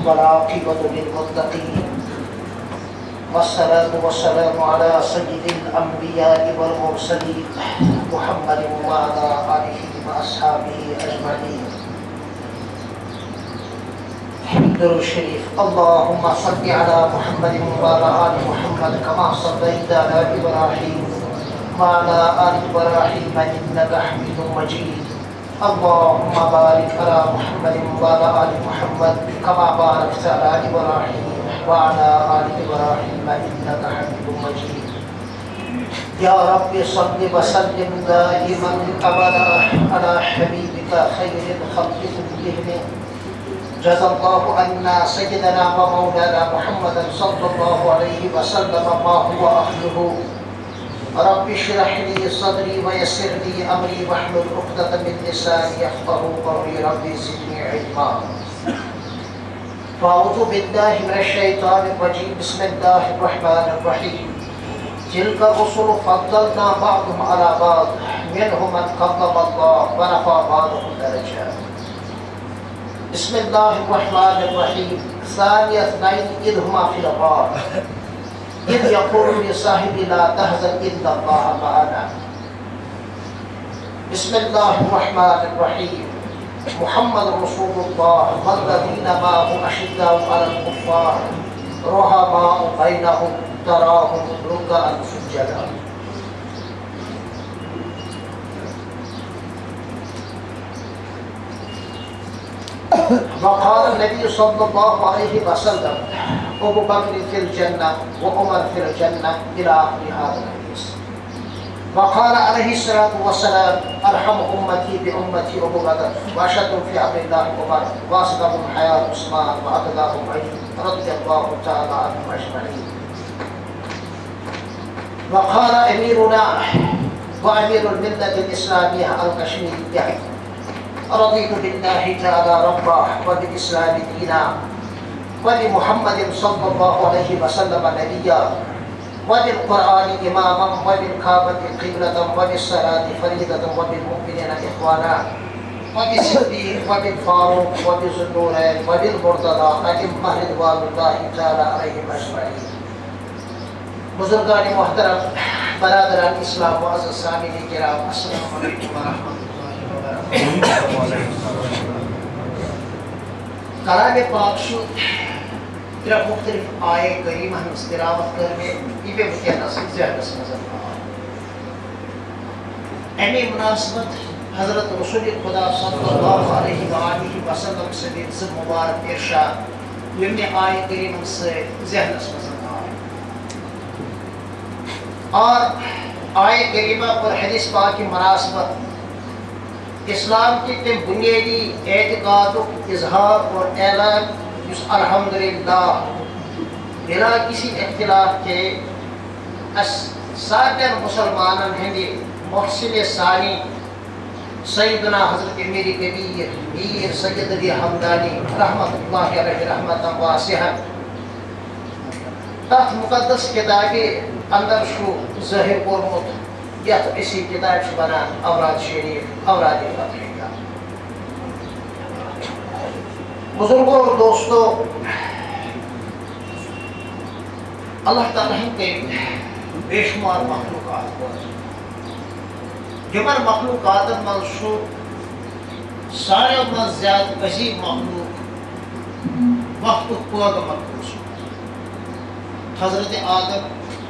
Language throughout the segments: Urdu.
والعاقبة للمتقين والصلاة والسلام على سيد الأنبياء والمرسلين محمد وعلى آله وأصحابه أجمعين. درود شریف. اللهم صل على محمد وعلى آل محمد كما صليت على إبراهيم وعلى آل إبراهيم إنك حميد مجيد. اللهم بارك على محمد وعلى آل محمد كما باركت على إبراهيم وعلى آل إبراهيم إنك حميد مجيد. يا رب صل وسلم دائما أبدا على حبيبك خير الخلق كلهم. جزا الله عنا سيدنا ومولانا محمد صلى الله عليه وسلم ما هو أهله. رب اشرح لي صدري ويسر لي امري واحلل عقدة من لساني يفقهوا قولي. رب زدني علما. فاعوذ بالله من الشيطان الرجيم. بسم الله الرحمن الرحيم. تلك الرسل فضلنا بعضهم على بعض منهم من كلم الله ورفع بعضهم درجات. بسم الله الرحمن الرحيم. ثاني اثنين إذ هما في الغار إذ يقول لصاحبه لا تحزن إن الله معنا. بسم الله الرحمن الرحيم. محمد رسول الله والذين معه أشداء على الكفار رحماء بينهم تراهم ركعا سجدا. وقال النبي صلى الله عليه وسلم ابو بکر فی الجنہ وعمر فی الجنہ الى آخر هذا الحديث. وقال عليه الصلاة والسلام ارحم امتی بامتی ابو بکر واشدهم في امر الله عمر واصدقهم حياة عثمان واقداهم علي رضي الله تعالى عنهم اجمعين. وقال اميرنا وامير الملة الاسلامية الكشميري رضيت بالله تعالى ربا وبالاسلام دينا وبمحمد صلى الله عليه وسلم نبيا وبالقرآن إماما وبالكعبة قبلة وبالصلاة فريضة وبالمؤمنين إخوانا وبالصديق وبالفاروق وبالذنورين وبالمرتضى أئمة رضوان الله تعالى عليهم أجمعين. بزرگان محترم، برادران اسلام، معزز سامعین کرام، السلام علیکم ورحمۃ اللہ وبرکاتہ. کلام پاک شو ترے مختلف آئے کریمہ ہم استراوت کرنے یہ بے مکینہ سے زیادہ سمجھن آئے. امی مناسبت حضرت رسول خدا صلی اللہ علیہ وآلہ وسلم سے سے مبارک ارشاد یمن آئے کریمہ سے زیادہ سمجھن آئے. اور آئے کریمہ اور حدیث پاک کی مناسبت اسلام کی تم بنیادی اعتقاد و اظہار اور اعلان اس الحمدللہ بلا کسی اختلاف کے سارے مسلمانوں ہندی محسن ثانی سیدنا حضرت میری کبیر میر سید علی حمدانی رحمت اللہ علیہ رحمت واسعہ تحت مقدس کتابی اندر شو ظاہر کورمت یت اسی کتاب سے بنا اوراد شریف اوراد فتح. بزرگوں اور دوستوں، اللہ تعالیٰ کے بے شمار مخلوقات جمن مخلوقات من شو سارے من زیادہ عظیم مخلوق وقت پوگ مخلوق حضرت آدم،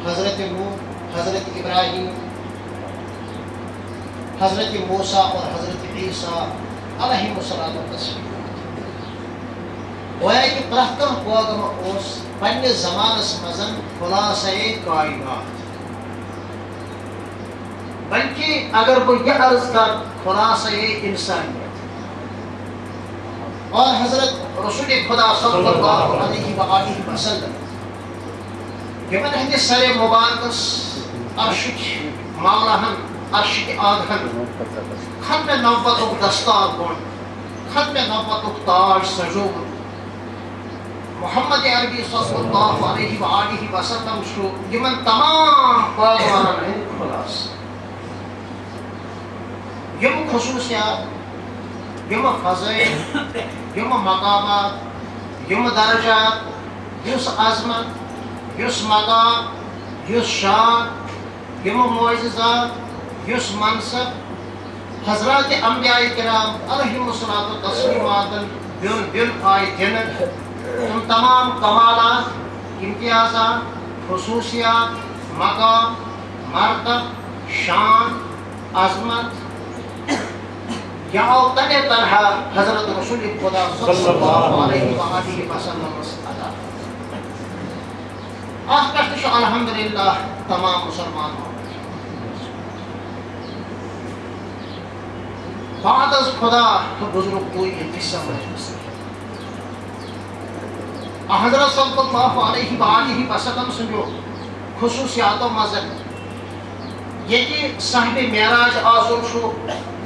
حضرت نوح، حضرت ابراہیم، حضرت موسیٰ اور حضرت عیسیٰ علیہ السلام. گویا کہ پرٛٮ۪تھ کانٛہہ پٲغام اوس پننِس زمانس منٛز خُلاصے کائنات. بلکہ اگر بہٕ یہِ عرض کرٕ خُلاصے انسانیت اور حضرت رسول خدا صلی اللہ علیہ وآلہ وسلم یمن ہندس سر مبارکس عرشک مولاہن عرشک آگہن ختم نبوتک دستار بوٚن ختم نبوتک تاج سجومُت محمد عربی صلی اللہ علیہ وآلہ وسلم شو یمن تمام پیغمبرن ہند خلاص. یم خصوصیات یم فضائل یم مقامات یم درجات یس عظمت یس مقام یس شان یم معجزات یس منصب حضرات انبیاء کرام علیہم الصلوۃ والتسلیمات دل آئی دن تم تمام کمالات امتیازات خصوصیات مقام مرتب شان عظمت یہاں تنے طرح حضرت رسول خدا صلی اللہ علیہ وآلہ وسلم عطا آج کشتش الحمدللہ تمام مسلمان ہوں بعد از خدا تو بزرگ کوئی حصہ مجلس حضرت صلی اللہ علیہ وآلہ وسلم سنجو خصوصیات و مزن یکی صاحب معراج آزم شو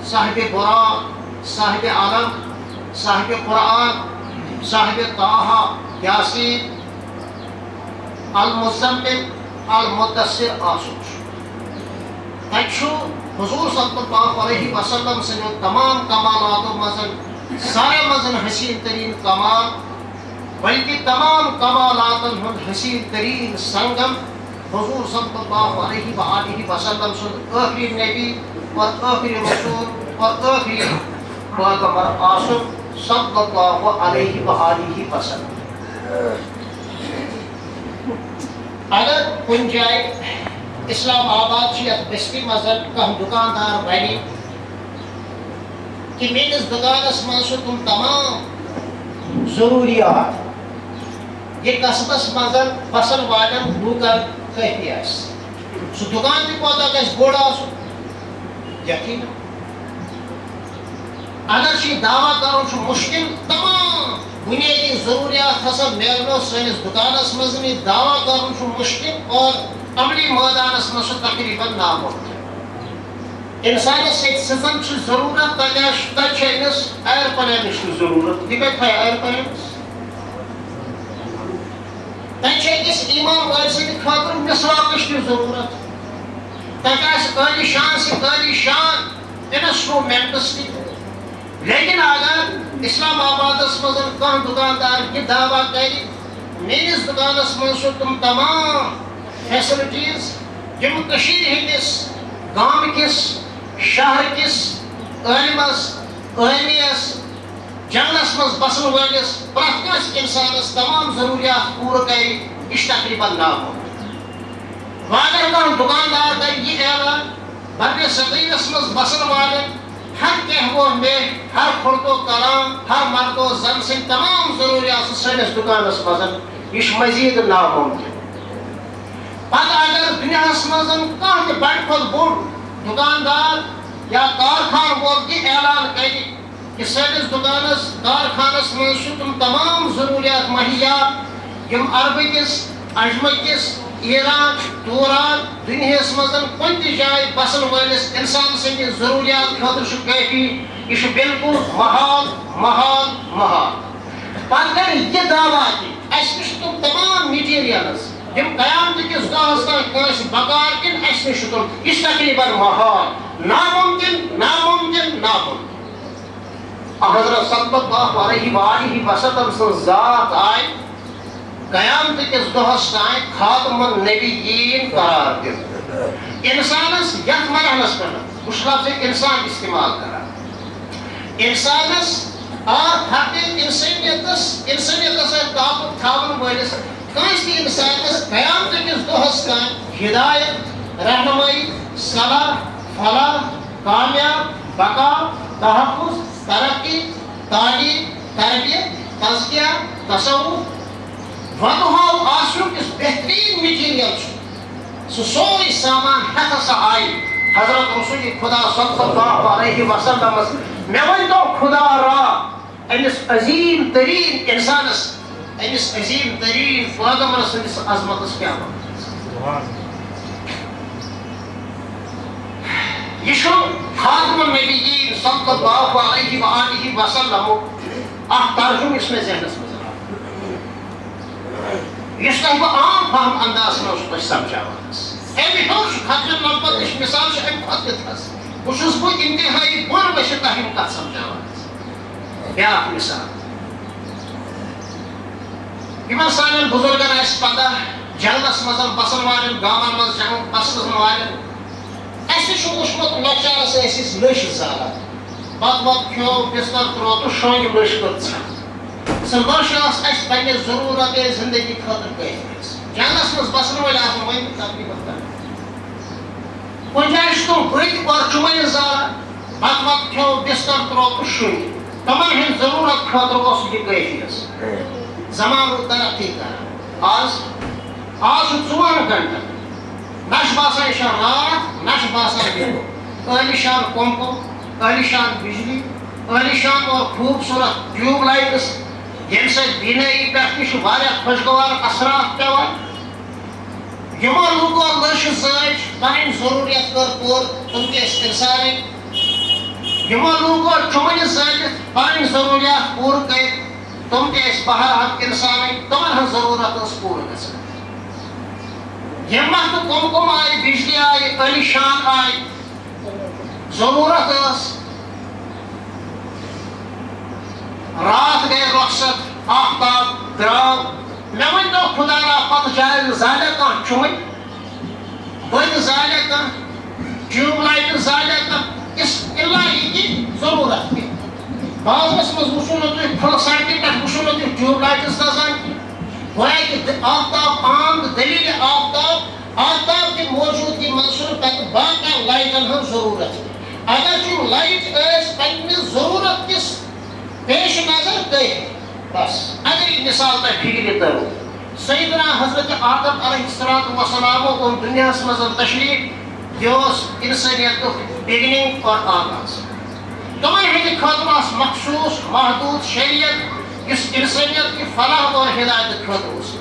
صاحب براق صاحب عالم صاحب قرآن صاحب طاہا یاسین المزمل المدثر آزم شو تچھو حضور صلی اللہ علیہ وسلم سنجو تمام کمالات و مزن سارے مزن حسین ترین کمال بلکہ تمام کمالات حسین ترین سنگم حضور صلی اللہ علیہ وآلہ وسلم سن آخری نبی اور آخری رسول اور آخری پیغمبر آسم صلی اللہ علیہ وآلہ وسلم. اگر کن جائے اسلام آباد چیت بستی مزن کم دکاندار بنی کہ میرس دکانس منسو تم تمام ضروریات یہ قصبس مزن فصل والن لوکن کہتی ہے سو دکان بھی پودا گیس بوڑا سو یقین اگر چی دعویٰ کرو چھو مشکل تمام بنیادی ضروریات حسب میلنو سنس دکانس مزنی دعویٰ کرو چھو مشکل اور عملی میدانس منسو تقریباً ناممکن انسان سٹیزن چھ ضرورت تک امس ایئر پلینس ضرورت یہ کتھ ایئر پلینس تک ایمان وال سند خاطر مسواکش تہ ضرورت تک عالی شان سے عالی شان انسٹرومنٹس تہ لیکن اگر اسلام آبادس مز کھانا دکاندار یہ دعویٰ کر میرس دکانس مز تم تمام فیسلٹیز یم ہندس گام کس شہر کس عالمس عالمیس جنگلس مز بسن ولس پرت کس انسانس تمام ضروریات پور کر یہ تقریباً ناممکن. اگر کھانا دکاندار کر یہ اعلان بر صغیرس مز بسن والن ہر کہو میں ہر خرد و کلام ہر مرد و زن سے تمام ضروریات سنس دکانس مز یہ مزید ناممکن. پتہ اگر دنیاس مز کھانا بڑ کھت بوڑ دکاندار یا کارخان وول یہ اعلان کر کہ سنس دکانس کارخانس مز تم تمام ضروریات مہیا یم عرب کس عجم کس ایران دوران دنیاس مز کن تہ جائے بسن ولس انسان سند ضروریات خاطر کافی یہ بالکل محال محال محال. پتہ کر یہ دعویٰ کہ اس نش تم تمام میٹیریلز یم قیامت کس دہس تک بکار کن اس نش تم یہ تقریباً محال ناممکن ناممکن ناممکن. حضرت صلی اللہ علیہ وآلہ وسلم سن ذات آئی قیامت کس دہس تائیں خاتم النبیین قرار دن انسانس یت مرحلس پر اس لفظ انسان استعمال کرا انسانس اور حق انسانیتس تعلق تھاون ولس کنس تہ انسانس قیامت کس دہس تائیں ہدایت رہنمائی صلاح فلاح کامیاب بقا تحفظ ترقی تعلیم تربیت تزکیہ تصوف ودہو آسن کس بہترین میٹیریل سوری سامان ہتھ ہسا آئی حضرت رسول خدا صلی اللہ علیہ وسلم میں ونتو خدا را امس عظیم ترین انسانس امس عظیم ترین پیغمبر سندس عظمتس کیا یہ خاتم النبیین صلی اللہ علیہ وآلہ وسلم اخ ترجم اس میں ذہنس میں اس تہ بہ عام فہم انداز میں سمجھاوان امی ہر ختم نبوت مثال ام کھت تھس بہ انتہائی بڑ وشت تہم کت سمجھاوان بیاکھ مثال یمن سانٮ۪ن بُزرگن آسہِ پگاہ جنگلس منٛز بسن والٮ۪ن گامن منٛز بسن والٮ۪ن اَسہِ چھُ وٕچھمُت لۄکچارس ٲسۍ أسۍ لٔش زالان بتہٕ وتہٕ کھیوٚو بستر تروو تہٕ شۄنٛگہِ لٔش کٔر ژھٮ۪ن سۄ لٔش ٲس اَسہِ پننہِ ضروٗرت زندگی خٲطرٕ کٲفی جنگلس منٛز بسن وٲلۍ آسن وۄنۍ تقریٖبن کران کُنہِ جایہِ چھِ تِم بٔتۍ اور چُمنہِ زالان بتہٕ وتہٕ کھیوٚو بستر تروو تہٕ شۄنٛگہِ تِمن ہٕنٛدِ ضروٗرت خٲطرٕ اوس یہِ کٲفی حظ زمان روٗد ترقی کران آز چھُ 24 گنٹن نہ چھُ باسان یہِ چھا راتھ نہ چھُ باسان دۄہ عٲلیشان کۄنٛگہٕ عٲلیشان بجلی عٲلیشان اور خوٗبصوٗرت ٹیوٗب لایٹٕس ییٚمہِ سۭتۍ بینٲیی پٮ۪ٹھ تہِ چھُ واریاہ خۄشگوار اثرات پیٚوان یِمو لوٗکو لٔش زٲج پنٕنۍ ضروٗریت کٔر پوٗرٕ تِم تہِ ٲسۍ اِنسانٕے یِمو لوٗکو چُمنہِ زٲلِتھ پنٕنۍ ضروٗریات پوٗرٕ کٔرۍ تِم تہِ ٲسۍ بہرحق اِنسانٕے تِمن ہٕنٛز ضروٗرت ٲس پوٗرٕ گژھان ییٚمہِ وقتہٕ کُم آیہِ بجلی آیہِ عٲلیشان آیہِ ضروٗرت ٲس راتھ گٔے رۄخصت آفتاب درٛاو مےٚ ؤنۍتو خۄدا را پتہٕ جایہِ زالیا کانٛہہ چُمٕنۍ بٔتۍ زالیا کانٛہہ ٹیوٗب لایٹہٕ زالیا کانٛہہ اِلا یہِ کہِ ضروٗرت پیٚیہِ بازرس منٛز وٕچھو نہٕ تُہۍ پھٕل سڑکہِ پٮ۪ٹھ وٕچھو نہٕ تُہۍ ٹیوٗب لایٹٕس دزان کینٛہہ گویا کہِ آفتاب عام دٔلیٖلہِ آفتاب کہِ موجوٗدگی منٛز چھُنہٕ پتہٕ باقین لایٹن ہٕنٛز ضروٗرت اگر تِم لایٹ ٲسۍ پننہِ ضروٗرت کِس پیش نظر تٔتھۍ بس اگر یہِ مثال تۄہہِ فِکرِ ترو سیدنا حضرت آدم علیہ الصلوۃ والسلامو اوٚن دُنیاہس منٛز تشریٖف یہِ اوس اِنسٲنیتُک بِگنِنٛگ اور آغاز تِمن ہٕنٛدِ خٲطرٕ اوس مخصوٗص محدوٗد شریعت یُس اِنسٲنیت کہِ فلاح اور ہدایتہٕ خٲطرٕ اوس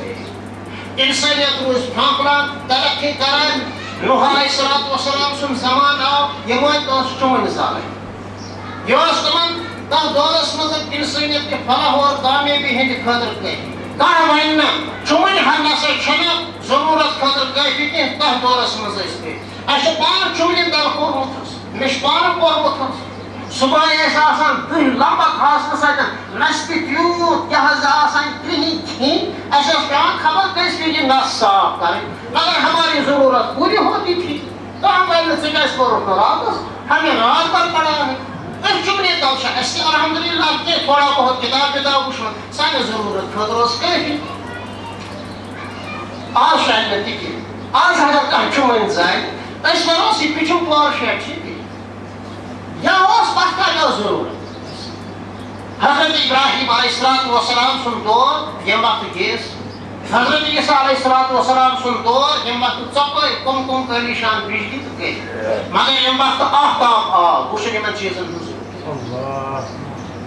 اِنسٲنیت روٗز پھانٛپڑان ترقی کران نوح علیہ الصلوۃ والسلام سُنٛد زمانہٕ آو یِمن تہِ اوس چُمنۍ زالٕنۍ یہِ اوس تِمن تتھ دورس منٛز اِنسٲنیت کہِ فلاح اور کامیٲبی ہٕنٛدِ خٲطرٕ کٲفی کانٛہہ وَنہِ نہٕ چُمنۍ ہن نسا چھُنہٕ ضروٗرت خٲطرٕ کٲفی کینٛہہ تتھ دورس منٛز ٲسۍ کٲفی اَسہِ چھُ پانہٕ چُمنہِ دل کوٚرمُت حظ مےٚ چھُ پانہٕ کوٚرمُت حظ صبحٲے ٲسۍ آسان دٕہۍ لمبکھ آسنہٕ سۭتۍ نسہِ تہِ تیوٗت یہِ حظ آسان کِہیٖنۍ اَسہِ ٲس پیٚوان خبر کٲنٛسہِ وِزِ نس صاف کَرٕنۍ مگر ہماری ضروٗرت پوٗرِ ہوتی تھی کانٛہہ وَنہِ نہٕ ژٕ کیٛازِ کوٚرُکھ نہٕ راتس ہمیں رات بھر پڑا ہے أسۍ چُمنہِ تل چھُ اَسہِ تہِ الحمدُاللہ کینٛہہ تھوڑا بہت کِتاب وِتاب وٕچھمُت سانہِ ضروٗرت خٲطرٕ اوس کٲفی آز چھُ اَتہِ نہٕ تہِ کینٛہہ آز اگر کانٛہہ چُمنۍ زالہِ أسۍ وَنوس یہِ پِچھُم پور شیٹ چھِ یا اوس پتھ کالہِ ٲس ضروٗرت حضرت ابراہیم علیہ الصلوۃ والسلام سُنٛد دور ییٚمہِ وقتہٕ گیس حضرت عیسیٰ علیہ الصلوۃ والسلام سُنٛد دور ییٚمہِ وقتہٕ ژۄپٲرۍ کُم عٲلیشان بجلی تہٕ گٔے مگر ییٚمہِ وقتہٕ آفتاب آو وٕچھُن یِمن چیٖزن ہٕنٛز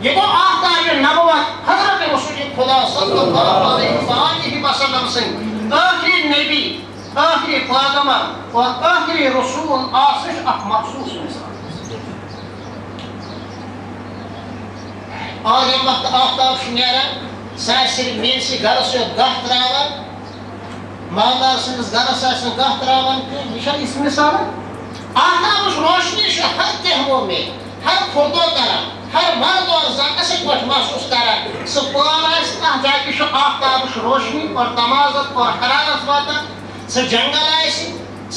یہِ گوٚو آفتابِ نبوت حضرت رسول خدا صلی اللہ علیہ وسلم سٕنٛدۍ ٲخری نبی ٲخری پیغمبر اور ٲخری رسوٗل آسنٕچ اکھ مخصوٗص مثال آز ییٚمہِ وقتہٕ آفتاب چھُ نیران سُہ آسہِ صرف میٲنسٕے گرس یوت گاہ تراوان مالدار سٕنٛدِس گرس آسہِ نہٕ گاہ تراوان کینٛہہ یہِ چھا یِژھ مثال آفتابٕچ روشنی چھِ ہر کینٛہہ میں ہر خۄدو کران ہر مرد اور زن اصل پٲٹھۍ محسوٗس کران سُہ پور آسہِ تتھ جایہِ تہِ چھُ آفتابٕچ روشنی اور تمازت اور حرارت واتان سُہ جنگل آسہِ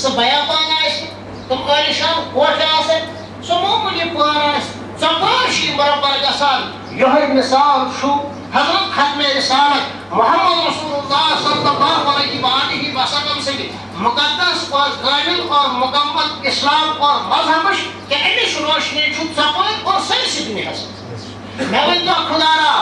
سُہ بیابان آسہِ تِم عٲلیشان کوٹھۍ آسن سُہ معموٗلی پور آسہِ ژۄپٲرۍ چھِ یہِ برابر گژھان یِہوٚے مثال چھُ حضرت ختمِ رسالت محمد رسول اللہ صلی اللہ علیہ وسلم سٕنٛدِ مقدس اور کامل اور مکمل اسلام اور مذہبٕچ کہِ اَمِچ روشنی چھُ ژۄپٲرۍ اور سٲرسٕے دُنیاہس منٛز مےٚ ؤنۍتو خۄدا را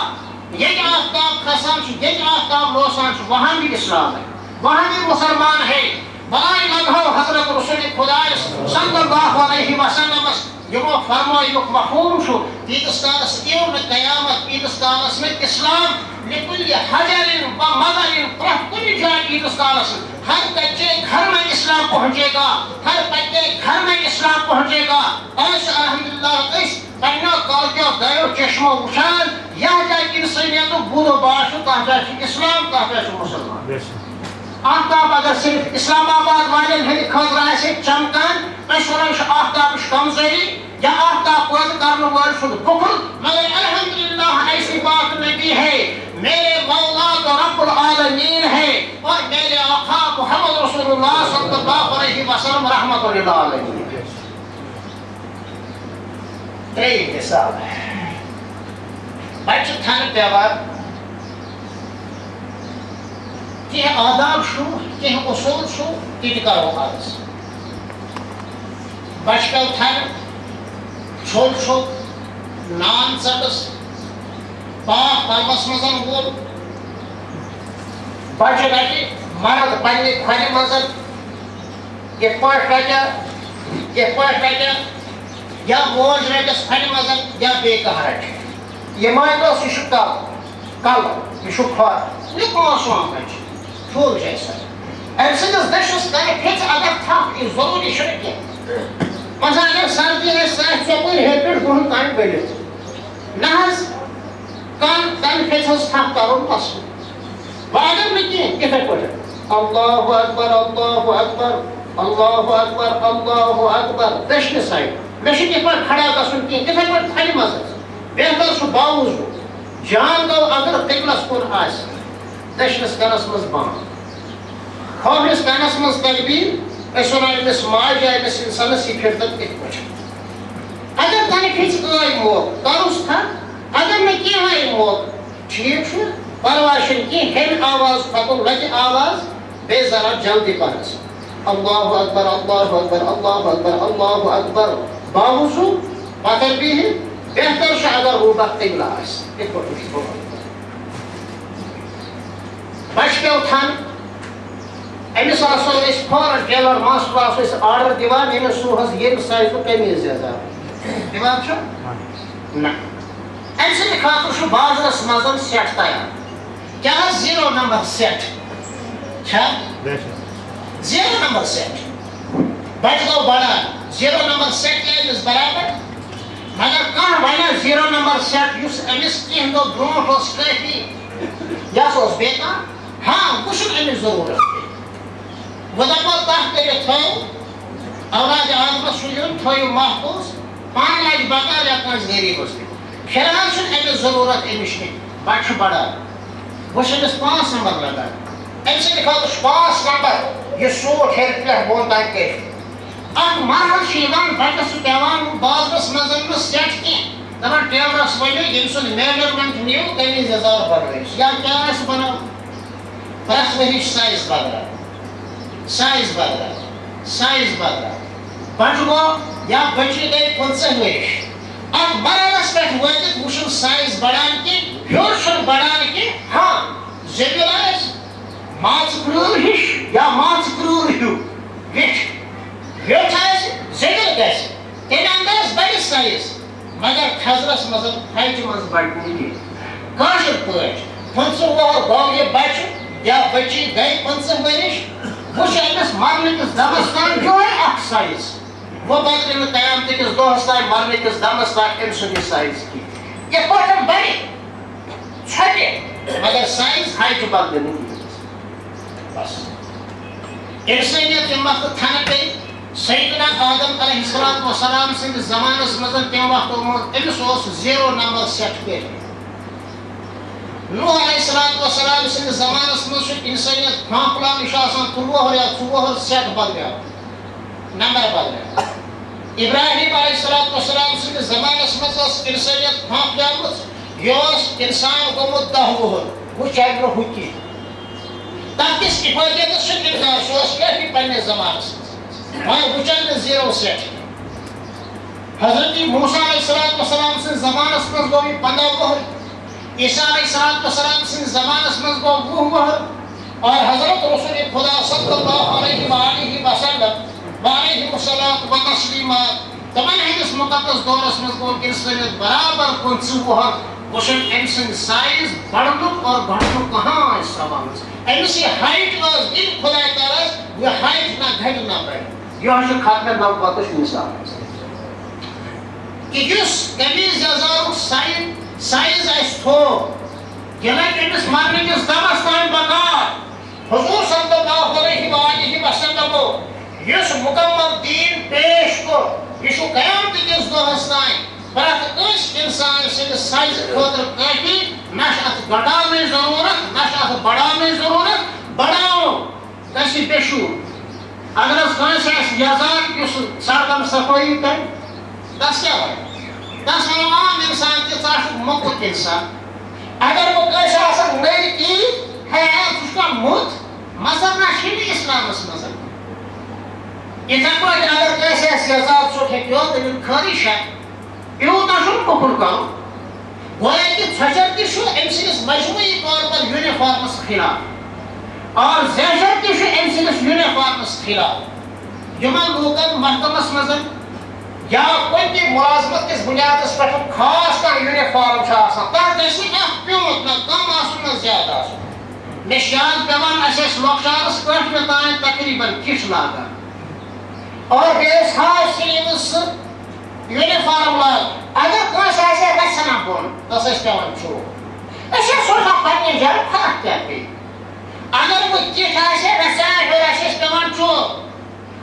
ییٚتہِ آفتاب کھسان چھُ ییٚتہِ آفتاب روزان چھُ وہاں بھی اسلام ہے وہاں بھی مسلمان ہے بلائے لگاو حضرت رسول خدایس صلی اللہ علیہ وسلمس یِمو فرمٲیُک مفہوٗم چھُ تیٖتِس کالس یِیو نہٕ قیامت تیٖتِس کالس نہٕ اسلام لِکُلہِ حجرِن و مدرِن پرٛٮ۪تھ کُنہِ جایہِ تیٖتِس کالس ہر کچے گھر میں اسلام پہنچے گا ہر پکے گھر میں اسلام پہنچے گا آج الحمدللہ أسۍ پنٛنیو کالکیو دۄیو چشمو وٕچھان یتھ جایہِ اِنسٲنیتُک بُد و باش چھُ تتھ جایہِ چھُ اسلام تتھ جایہِ چھُ مُسلمان آفتاب اگر صرف اسلام آباد والٮ۪ن ہٕنٛدِ خٲطرٕ آسہِ چمکان أسۍ وَنان چھِ آفتابٕچ کمزوری یا آفتاب پٲدٕ کرنہٕ وٲلۍ چھُنہٕ بُکُل مگر الحمدللہ رسول اللہ صلی اللہ علیہ وسلم رحمۃ اللہ علیہ. ترٛیٚیِم حِساب بچہِ تھاونہٕ پیٚوان کینٛہہ آداب چھُ کینٛہہ اصوٗل چھُ تہِ تہِ کرو آز. بچہِ پیٚو تھاونہٕ چھوٚل چھوٚل نان ژٔٹٕس پاک پرمس منٛز وول بچہِ رٹہِ مرد پننہِ کھۄرِ منٛز یِتھ پٲٹھۍ رٹہِ یا موج رٹس کھۄرِ منٛز یا بیٚیہِ کانٛہہ رٹہِ. یہِ مٲنۍتوس یہِ چھُ کلہٕ یہِ چھُ کھۄر یہِ پانٛژھ بچہِ ٹھوٗل چھِ اَسہِ أمۍ سٕنٛدِس دٔچھِس کرِ پھِژِ اگر تھپھ یہِ ضروٗری چھُنہٕ کینٛہہ. مثلاً اگر سردی آسہِ سُہ آسہِ ژۄپٲرۍ ہیٚرِ پٮ۪ٹھ دۄہن تام بٔلِتھ نہ حظ کانٛہہ تَمہِ پھِژِ ہٕنٛز تھپھ کرُن پسنٛد. وۄنۍ اگر نہٕ کینٛہہ یِتھَے پٲٹھۍ اللہ اکبر اللہ اکبر اللہ اکبر اللہ اکبر دٔچھنہِ سایڈٕ مےٚ چھُنہٕ یِتھ پٲٹھۍ کھڑا گژھُن کینٛہہ تِتھَے پٲٹھۍ تھلہِ منٛز بہتر چھُ باوضوٗ جان گوٚو اگر قبلس کُن آسہِ دٔچھنِس کَنس منٛز بنٛد کھوورِس کَنس منٛز تکبیٖر أسۍ وَنو أمِس ماجہِ أمِس اِنسانَس یہِ پھِرتَن یِتھ پٲٹھۍ. اگر تَنہِ پھِژِ ٲے موقعہٕ کَرُس تھکھ اگر نہٕ کینٛہہ آیہِ موقعہٕ ٹھیٖک چھُ پرواے چھُنہٕ کینٛہہ ہیٚمہِ آواز کھۄتہٕ لَگہِ آواز بیٚیہِ ذرا جلدی پہنَس اللہ اکبر اللہ اکبر اللہ اکبر اللہ اکبر باوضوٗ پتہٕ بِہِتھ بہتر چھُ اگر روٗبہ قبلہ آسہِ یِتھ پٲٹھۍ چھُ بوزُن. بچہِ پیٚو تھاونہٕ أمِس آسو أسۍ فوراً ٹیلر ماسٹر آسو أسۍ آرڈر دِوان ییٚمِس سوٗ حظ ییٚمہِ سایزُک قمیٖض یزار دِوان چھُ نہ أمۍ سٕنٛدِ خٲطرٕ چھُ بازرس منٛز سیٹ تیار کیٛاہ حظ 0 نمبر سیٹ چھا 0 نمبر سیٹ بچہِ گوٚو بڑان 0 نمبر سیٹ تہِ أمِس برابر مگر کانٛہہ وَنہِ 0 نمبر سیٹ یُس أمِس کینٛہہ دۄہ برونٛٹھ اوس کٲفی یہِ ہسا اوس بیٚیہِ کانٛہہ ہاں وۄنۍ چھُنہٕ أمِس ضروٗرت وۄنۍ دپو تتھ کٔرِتھ تھٲیِو اولادِ عالمس چھُ یُن تھٲیِو محفوٗظ پانہٕ لاگہِ بکار یا کٲنٛسہِ غریٖبس تہِ فِلحال چھُنہٕ أمِس ضروٗرت أمِس نِش بچہِ چھُ بڑان وۄنۍ چھِ أمِس 5 نمبر لگان أمۍ سٕنٛدِ خٲطرٕ چھُ 5 نمبر یہِ سوٗٹ ہیٚرِ پٮ۪ٹھ بۄن تام کٔرِتھ. اکھ مرحلہٕ چھُ یِوان بچس چھُ پیٚوان بازرس منٛز نہٕ سیٹ کینٛہہ دپان ٹیلرس ؤنِو ییٚمہِ سُنٛد میجرمینٹ نِیِو قمیٖض یزار بنٲیِو یا کیٛاہ آسہِ بناوُن پرٛٮ۪تھ ؤری چھُ سایز بدلان بچہِ گوٚو یا بچی گٔے 15 ؤرِش اتھ مرحلس پٮ۪ٹھ وٲتِتھ وٕچھُن سایز بڑان کینٛہہ ہیوٚر چھُنہٕ بڑان کینٛہہ ہاں زٔبِل آسہِ ماژٕ کرٛوٗر ہِش یا ماژٕ کرٛوٗر ہیوٗ ویٚٹھۍ ویٚٹھ آسہِ زٔبِل گژھِ تَمہِ انداز بڑِ سایز مگر تھزرس منٛز ہایٹہِ منٛز بڑِ نہٕ کینٛہہ. کٲشِر پٲٹھۍ 15 وُہُر گوٚو یہِ بچہِ یا بچی گٔے 15 ؤرِش وۄنۍ چھُ أمِس مرنٕکِس دمس تام یِہوٚے اکھ سایز وۄنۍ بدلہِ نہٕ قیامتٕکِس دۄہس تام مرنٕکِس دمس تام أمۍ سُنٛد یہِ سایز کینٛہہ. یِتھ پٲٹھۍ بڑِ ژھۄپہِ مگر سایز ہایٹہِ بدلہِ نہٕ کینٛہہ. بس اِنسٲنیت ییٚمہِ وقتہٕ تھنہٕ پیٚیہِ سیدنا آدم علیہ الصلوۃ والسلام سٕنٛدِس زمانس منٛز تمہِ وقتہٕ اوٚنمُت أمِس اوس 0 نمبر سیٹ کٔرِتھ. نوح علیہ الصلوۃ والسلام سٕنٛدِس زمانس منٛز چھُ اِنسٲنیت پھانٛپلان یہِ چھُ آسان 13 یا 14 سیٹ بدلیٛاو نمبر بدلیٛاو. ابراہیم علیہ الصلوۃ والسلام سٕنٛدِس زمانس منٛز ٲس اِنسٲنیت پھانٛپلیمٕژ یہِ اوس اِنسان گوٚمُت 10 وُہُر وۄنۍ چلہِ نہٕ ہُہ کینٛہہ تتھ کِس اِفٲدیتس چھُ اِنکار سُہ اوس کٲفی پننِس زمانس منٛز وۄنۍ وٕچھن نہٕ 0 سیٹ. حضرت موسیٰ علیہ الصلوۃ والسلام سٕنٛدِس زمانس منٛز گوٚو یہِ 15 وُہُر عیسیٰ علیہ الصلوۃ والسلام سٕنٛدِس زمانس منٛز گوٚو 20 وُہُر اور حضرت رسول خدا صلی اللہ علیہ وآلہ وسلم وعلیہ الصلاۃ وتسلیمات تمن ہٕنٛدِس مُقدس دورس منٛز گوٚو اِنسٲنیت برابر 15 وُہُر وٕچھُن أمۍ سٕنٛدۍ سایز بڑنُک اور گھٹنُک کٕہٲنۍ سوال أمِس یہِ ہایٹ ٲس دِنۍ خۄداے تعالیٰ یہِ ہایٹ نہ گھٹہِ نہ بڑِ. یِہوٚے چھُ ختمِ نبوتٕچ مِثال کہِ یُس قمیٖض یزارُک سایز آسہِ تھوٚد یہِ لگہِ أمِس مرنٕکِس دمس تام بکار. حضوٗر صلی اللہ علیہ وآلہ وسلمو یُس مُکمل دیٖن پیش کوٚر یہِ چھُ قیامتٕکِس دۄہس تام پرٛٮ۪تھ کٲنٛسہِ اِنسان سٕنٛدِس سایزٕ خٲطرٕ کٲفی نہ چھِ اتھ گھٹاونٕچ ضروٗرت نہ چھِ اتھ بڑاونٕچ ضروٗرت. بڑاوُن تسی پیشو اگر اس کانس ایس یزان یس سڑکن صفائی کر تس کیا ہوئی تس عام انسان کی چاہت مکت انسان اگر وہ کانس آسان نئی کی ہے اس کا موت مذہب نہ شیلی اسلام اس مذہب اتنا کوئی اگر کانس ایس یزان سو کھیکیو دلیل خارش ہے یہ نشون کپر کرو گویا کہ چھچر کی شو امسیس مجموعی طور پر یونیفارمس خلاف اور زیشر کی شو امسیس یونیفارمس خلاف یمن لوکن محکمس مزن یا کوئی بھی ملازمت کس بنیاد اس پر خاص کا یونیفارم چھاسا تر جیسی پیوت نہ کم آسو نہ زیادہ آسو نشان پیوان اسیس لوکشارس کرٹ میں تائیں تقریباً کش لاگا اور بیس خاص سلیمس یونیفارم لاگ اگر کوئی ایسے گھسنا بون تس اس پیوان چھو اسے سوچا پڑھنے جائے فرق کیا پی اگر وہ کٹ ایسے گھسنا ہے اسے پیوان چھو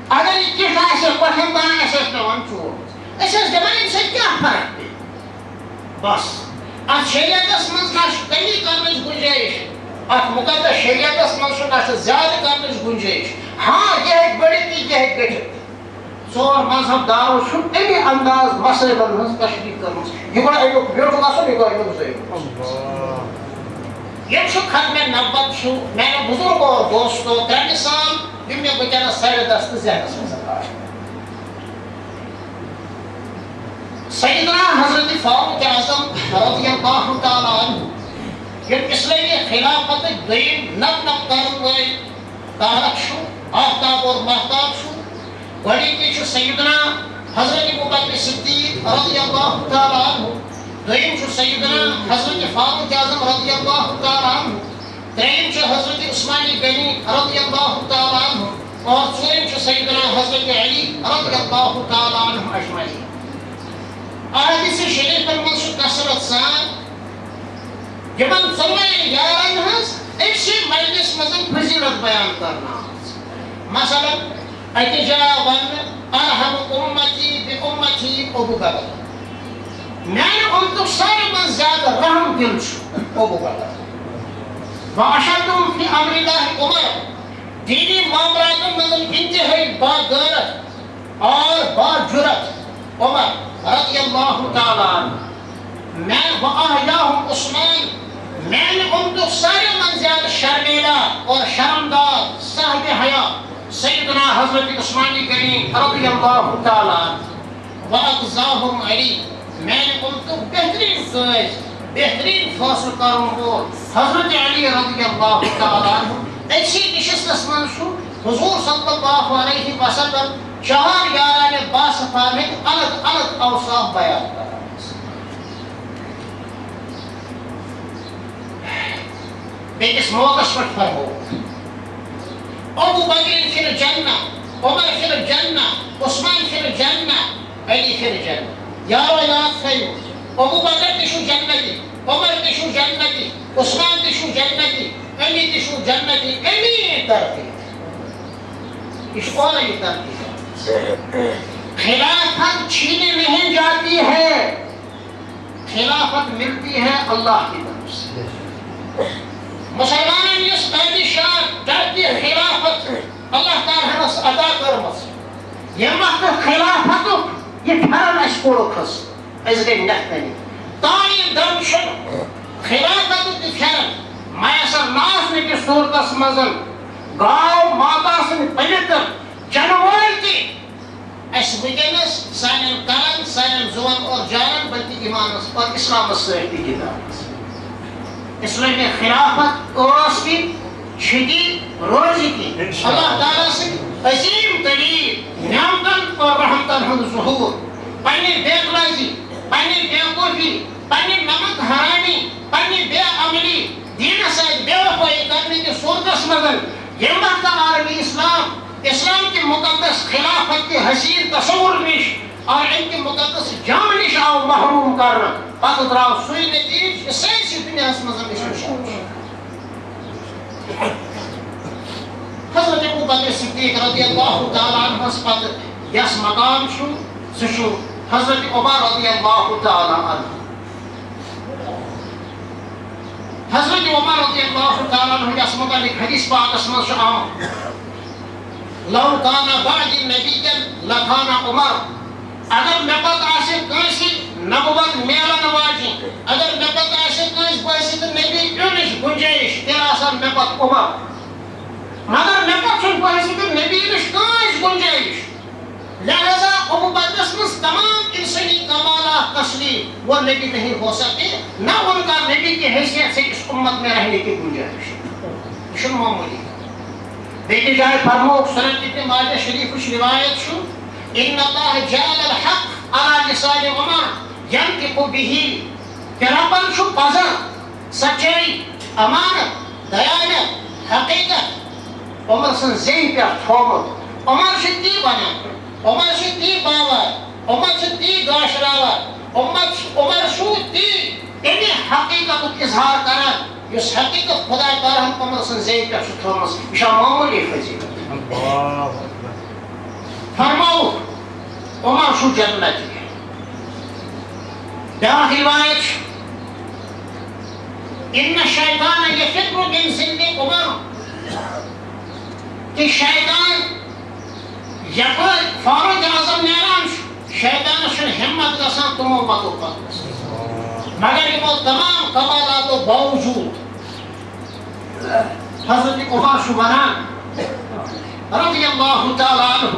اگر یہ کٹ ایسے پڑھن دان اسے پیوان چھو اسے دمان سے کیا فرق پی بس ات شریعت منز نش کمی کرنے گنجائش ات مقدس شریعت منز نش زیادہ کرنے گنجائش ہاں یہ ایک بڑی تھی یہ ایک گٹھ ژور مذہب دارو چھُ امی انداز مسائلن ہٕنٛز تشریح کٔرمٕژ یہِ گوٚو امیُک بیوٗٹھُل اصل یہِ گوٚو امیُک ضروٗری یہِ چھُ ختمِ نبوت چھُ میانہِ بزرگو اور دوستو ترٛےٚ مثال یِم مےٚ وٕنکٮ۪نس سرِ دست ذہنس منٛز آے سیدنا حضرت فاروق اعظم رضی اللہ تعالیٰ عنہ یِم اسلامی خلافتٕکۍ دوٚیِم نو کرن وٲلۍ تارک چھُ آفتاب اور مہتاب چھُ گۄڈنِکی چھُ سیدنا حضرت ابوبکر صدیق رضی اللہ تعالیٰ عنہ دوٚیِم چھُ سیدنا حضرت فاروق اعظم رضی اللہ تعالیٰ عنہ ترٛیٚیِم چھُ حضرت عثمان غنی رضی اللہ تعالیٰ عنہ اور ژوٗرِم چھُ سیدنا حضرت علی رضی اللہ تعالیٰ عنہ اجمعین احادیث شریفن منٛز چھُ کثرت سان یِمن ژۄنوَے یارن ہٕنٛز أکسٕے مجلس منٛز فضیلت بیان کرنہٕ آمٕژ مثلاً اَتہِ جاے وننہٕ ارحم امتی بامتی ابو بکر میانہِ امتُک ساروی منٛز زیادٕ رحم دل چھُ ابو بکر واشدُم فی امر اللہ عمر دینی معاملاتن منٛز انتہٲئی باغیرت اور باجرت عمر رضی اللہ تعالیٰ عنہ میں واحیاہم عثمان میانہِ امتُک ساروی منٛز زیادٕ شرمیلا اور شرمدار صاحب حیا سیدنا حضرت عثمان غنی رضی اللہ تعالیٰ عنہ واقضاہم علی میانہِ امتُک بہترین قٲضۍ بہترین فٲصلہٕ کرن وول حضرت علی رضی اللہ تعالیٰ عنہ أکسٕے نشستس منٛز چھُ حضور صلی اللہ علیہ وسلم چار یارانہِ باصفانٕکۍ الگ الگ اوصاف بیان کران بیٚکِس موقعس پٮ۪ٹھ فرموو ابو بکر فی الجنہ عمر فی الجنہ عثمان فی الجنہ علی فی الجنہ یارو یاد تھٲیِو ابو بکر تہِ چھُ جنتی عمر تہِ چھُ جنتی عثمان تہِ چھُ جنتی علی تہِ چھُ جنتی امی ترتیب یہ چھُ اورے یہ ترتیب خلافت چھینی نہیں جاتی ہے خلافت ملتی ہے اللہ کی طرف سے مسلمانن یس قائد شان درتی خلافت اللہ تعالیٰ ہنس عطا کرمس یم وقت خلافتک یہ پھرن اس کوڑو کھس اس گئی نتنی تانی دم شن خلافتک یہ پھرن میسر ناس نے کی صورتس مزن گاو ماتا سن پلیتر جنوال تی اس وگنس سانن کلن سانن زون اور جانن بلکہ ایمانس اور اسلام سرتی کی دارس اسلامی خلافت اوس کی چھٹی روزی کی اللہ تعالیٰ سے عظیم ترین نعمتن اور رحمتن ہند ظہور پنی بے قلازی پنی بے قوفی پنی نمک حرامی پنی بے عملی دین سائد بے وفائی کرنے کی صورتس مدن یہ وقت عالمی اسلام کی مقدس خلافت کی حسین تصور نش اور ان کی مقدس جام نش آو محروم کرنا پتہ دراو سوئی نتیج سینسی دنیا مزن نشان حضرت ابوبکر صدیق رضی اللہ تعالیٰ عنہ پتہ یس مقام سہ حضرت عمر رضی اللہ تعالیٰ عنہ حضرت عمر رضی اللہ تعالیٰ عنہ یس متعلق حدیث پاکس مز آمد لو کان بعد نبی لکان عمر اگر مے پتہ آسہِ کٲنٛسہِ نبوت میلن واجی اگر مے پتہ آسہِ کٲنٛسہِ باسہِ تہٕ نبی یُنٕچ گُنجٲیِش تیٚلہِ آسان مے پتہٕ عمر مگر مے پتہٕ چھُنہٕ باسہِ تہٕ نبی نِش کٲنٛسہِ گُنجٲیِش لہذا ابو بکرس منٛز تمام انسانی کمالات تسلیم وہ نبی نہیں ہو سکتے نہ ان کا نبی کی حیثیت سے اس امت میں رہنے کی گنجائش یہ چھُنہٕ معمولی بیٚیہِ جایہِ فرمووُکھ سنن ابن ماجہ شریفٕچ روایت چھُ ان اللہ جعل الحق على لسان عمر ينطق به کہ ربن چھُ پزر سچائی امانت دیانت حقیقت عمر سٕنٛز زیٚیہِ پٮ۪ٹھ تھوٚومُت عمر چھُ تی ونان عمر چھُ تی باوان عمر چھُ تی گاشراوان عمر چھُ تی تمہِ حقیقتُک اظہار کران یُس حقیقت خدا تعالیٰ ہن عمر سٕنٛز زیٚیہِ پٮ۪ٹھ چھُ تھٲومٕژ یہِ چھا معموٗلی فضیلت فرمووُکھ عمر چھُ جنتی بیٛاکھ روایت چھِ ان الشیطان یفر من ظل عمر کہ شیطان یپٲرۍ فاروق اعظم نیران چھُ شیطانس چھُنہٕ ہمت گژھان تِمو متو پکنس مگر یِمو تمام کمالاتو باوجوٗد حضرت عمر چھُ ونان رضی اللہ تعالیٰ عنہ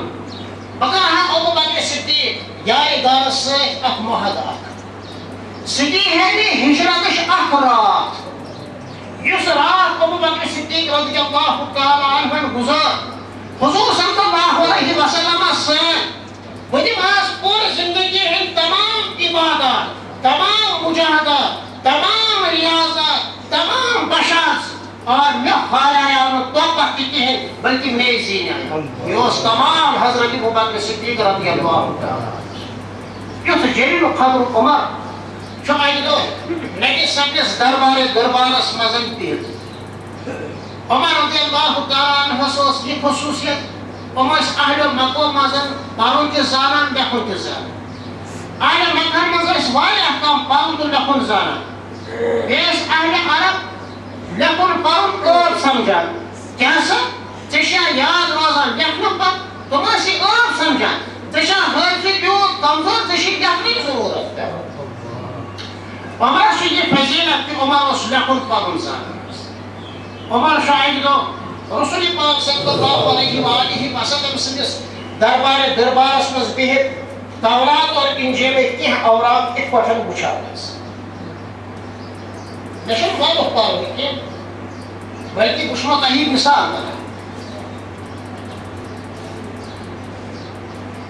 بہٕ کرٕہا ابو بکر صدیق یارِ گارس سۭتۍ اکھ معاہدٕ اکھ سُہ دی ہے مےٚ ہجرتٕچ اکھ رات یُس رات ابو بکر صدیق رضی اللہ تعالیٰ عنہ گُزار حضور صلی اللہ علیہ وسلم سۭتۍ بہٕ دِمہس پوٗرٕ زندگی ہٕنٛدۍ تمام عبادات تمام مجاہدات تمام ریاضات تمام بشارت اور مےٚ پھالیو نہٕ توپت تہِ کِہیٖنۍ بلکہِ مے زیٖنیو یہِ اوس کمال حضرت ابو بکر صدیق رضی اللہ تعالیٰ یُتھ جلیل القدر عمر چھُ اکہِ دۄہ نبی سٕنٛدِس دربارس منٛز بِہِتھ عمر رضی اللہ تعالیٰ عنہس اوس یہِ خصوٗصیت یِم ٲسۍ اہلِ مکو منٛز پرُن تہِ زانان لیکھُن تہِ زانان اہلِ مکن منٛز ٲسۍ واریاہ کم پرُن تہٕ لیکھُن زانان بیٚیہِ ٲسۍ اہلِ عرب لیکھُن پرُن عٲب سمجھان کیٛاہ سا ژےٚ چھا یاد روزان لیکھنہٕ پتہٕ تِم ٲسۍ یہِ عٲب سمجھان ژےٚ چھا حٲفظ تیوٗت کمزور ژےٚ چھِ لیکھنٕچ ضروٗرت پٮ۪وان عمرس چھُ یہِ فضیلت کہِ عمر اوس لیکھُن پرُن زانان عمر چھُ اکہِ دۄہ رسول پاک صلی اللہ علیہ وآلہ وسلم سٕنٛدِس دربارس منٛز بِہِتھ تورات اور انجیلٕکۍ کینٛہہ اوراق یِتھ پٲٹھۍ وٕچھان حظ مےٚ چھُنہٕ واریاہ پرُن کینٛہہ بلکہِ بہٕ چھُمو تۄہہِ مثال کران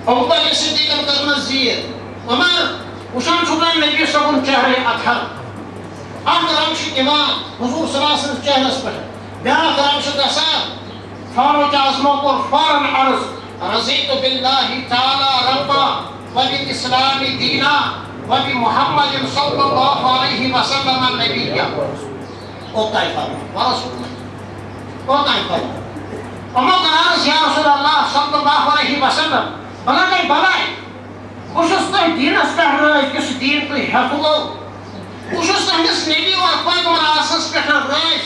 ابو بکر صدیقن کٔرمٕژ زیٖر عمر وٕچھان چھُکھ نہ نبی صٲبُن چہرے اطہر اکھ رنگ چھُ یِوان حضور صلی اللہ علیہ وسلم چہرس پٮ۪ٹھ بیٛاکھ رنگ چھُ گژھان فاروق اعظمو کوٚر فوراً عرض رضیت باللہ تعالیٰ ربا وبالاسلام دینا وبمحمد صلی اللہ علیہ وسلم نبیا اوتانۍ فرماو ورسول اوتانۍ فرماو یِمو کٔر عرض یا رسول اللہ صلی اللہ علیہ وسلم بلا گٔے بلاے بہٕ چھُس تۄہہِ دیٖنس پٮ۪ٹھ رٲضۍ یُس دیٖن تُہۍ ہٮ۪تھوٕ بہٕ چھُس تُہنٛدِس نبی اور پیغمبر آسنس پٮ۪ٹھ رٲضۍ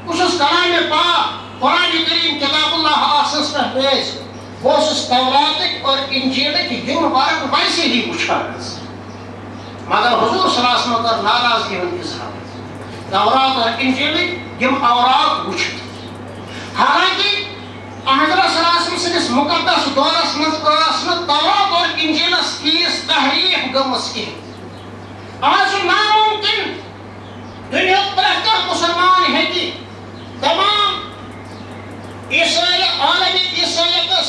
بہٕ چھُس کلامِ پاک قرآنِ کریم کتاب اللہ آسنس پٮ۪ٹھ رٲضۍ بہٕ اوسُس توراتٕکۍ اور انجیلٕکۍ یِم ورق ویسے ہی وٕچھان حظ مگر حضور صلی اللہ علیہ وسلم کٔر ناراضگی ہُنٛد اظہار تورات اور انجیلٕکۍ یِم اوراق وٕچھِتھ حالانکہِ حضرت صلی اللہ علیہ وسلم سٕنٛدِس مُقدس دورس منٛز ٲس نہٕ تورات اور انجیلس تیٖژ تحریٖف گٔمٕژ کینٛہہ آز چھُ ناممکن دُنیہُک پرٛٮ۪تھ کانٛہہ مُسلمان ہیٚکہِ تمام عالمی عیسٲیتس